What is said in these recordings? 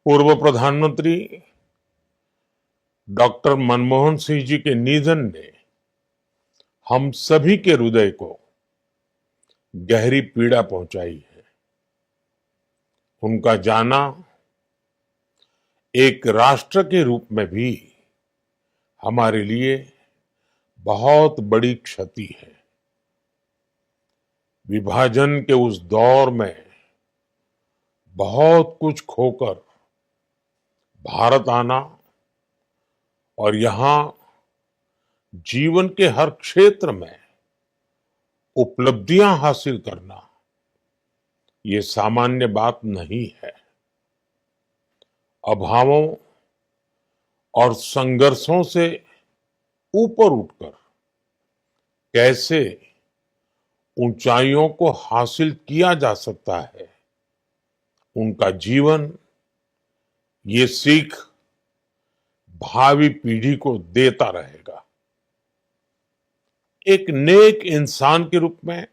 पूर्व प्रधानमंत्री डॉक्टर मनमोहन सिंह जी के निधन ने हम सभी के हृदय को गहरी पीड़ा पहुंचाई है। उनका जाना एक राष्ट्र के रूप में भी हमारे लिए बहुत बड़ी क्षति है। विभाजन के उस दौर में बहुत कुछ खोकर भारत आना और यहां जीवन के हर क्षेत्र में उपलब्धियां हासिल करना ये सामान्य बात नहीं है। अभावों और संघर्षों से ऊपर उठकर कैसे ऊंचाइयों को हासिल किया जा सकता है, उनका जीवन ये सीख भावी पीढ़ी को देता रहेगा। एक नेक इंसान के रूप में,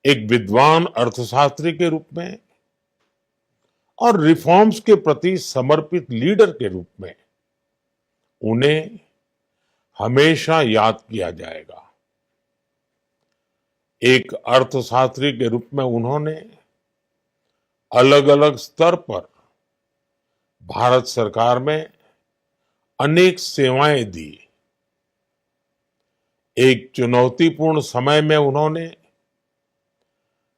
एक विद्वान अर्थशास्त्री के रूप में और रिफॉर्म्स के प्रति समर्पित लीडर के रूप में उन्हें हमेशा याद किया जाएगा। एक अर्थशास्त्री के रूप में उन्होंने अलग अलग स्तर पर भारत सरकार में अनेक सेवाएं दी। एक चुनौतीपूर्ण समय में उन्होंने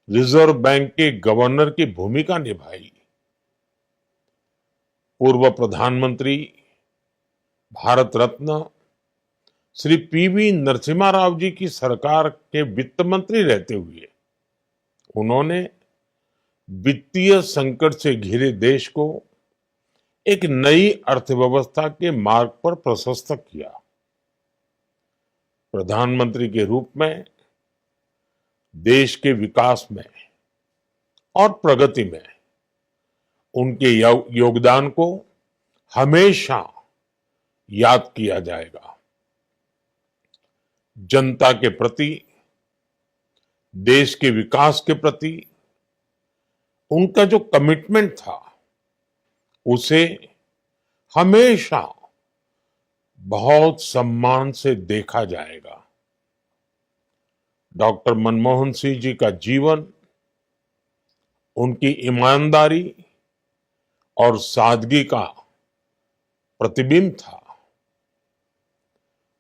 रिजर्व बैंक के गवर्नर की भूमिका निभाई। पूर्व प्रधानमंत्री भारत रत्न श्री पीवी नरसिम्हा राव जी की सरकार के वित्त मंत्री रहते हुए उन्होंने वित्तीय संकट से घिरे देश को एक नई अर्थव्यवस्था के मार्ग पर प्रशस्त किया। प्रधानमंत्री के रूप में देश के विकास में और प्रगति में उनके योगदान को हमेशा याद किया जाएगा। जनता के प्रति, देश के विकास के प्रति उनका जो कमिटमेंट था उसे हमेशा बहुत सम्मान से देखा जाएगा। डॉक्टर मनमोहन सिंह जी का जीवन उनकी ईमानदारी और सादगी का प्रतिबिंब था।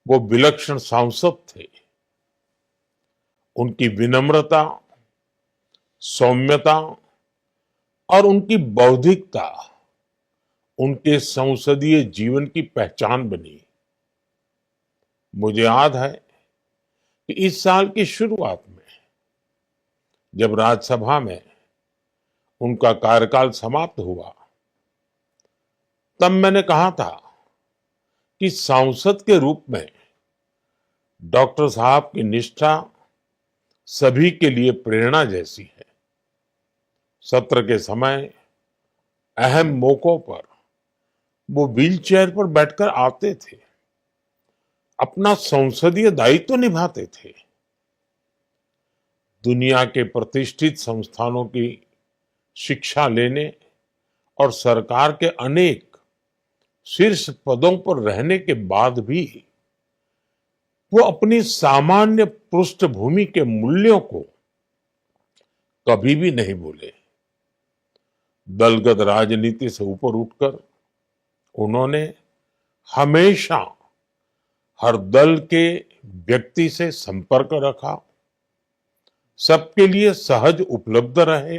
वो विलक्षण सांसद थे। उनकी विनम्रता, सौम्यता और उनकी बौद्धिकता उनके संसदीय जीवन की पहचान बनी। मुझे याद है कि इस साल की शुरुआत में जब राज्यसभा में उनका कार्यकाल समाप्त हुआ, तब मैंने कहा था कि सांसद के रूप में डॉक्टर साहब की निष्ठा सभी के लिए प्रेरणा जैसी है। सत्र के समय अहम मौकों पर वो व्हीलचेयर पर बैठकर आते थे, अपना संसदीय दायित्व निभाते थे। दुनिया के प्रतिष्ठित संस्थानों की शिक्षा लेने और सरकार के अनेक शीर्ष पदों पर रहने के बाद भी वो अपनी सामान्य पृष्ठभूमि के मूल्यों को कभी भी नहीं भूले। दलगत राजनीति से ऊपर उठकर उन्होंने हमेशा हर दल के व्यक्ति से संपर्क रखा, सबके लिए सहज उपलब्ध रहे।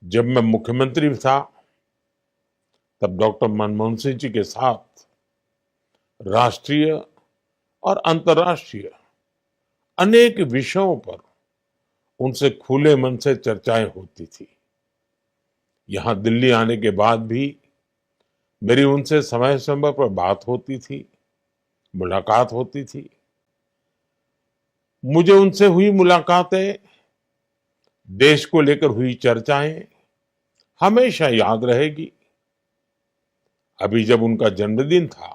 जब मैं मुख्यमंत्री था तब डॉक्टर मनमोहन सिंह जी के साथ राष्ट्रीय और अंतर्राष्ट्रीय अनेक विषयों पर उनसे खुले मन से चर्चाएं होती थी। यहां दिल्ली आने के बाद भी मेरी उनसे समय समय पर बात होती थी, मुलाकात होती थी। मुझे उनसे हुई मुलाकातें, देश को लेकर हुई चर्चाएं हमेशा याद रहेगी। अभी जब उनका जन्मदिन था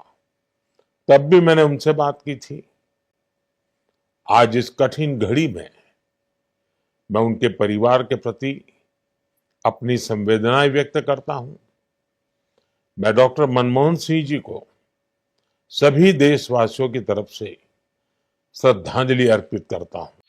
तब भी मैंने उनसे बात की थी। आज इस कठिन घड़ी में मैं उनके परिवार के प्रति अपनी संवेदनाएं व्यक्त करता हूं। मैं डॉक्टर मनमोहन सिंह जी को सभी देशवासियों की तरफ से श्रद्धांजलि अर्पित करता हूं।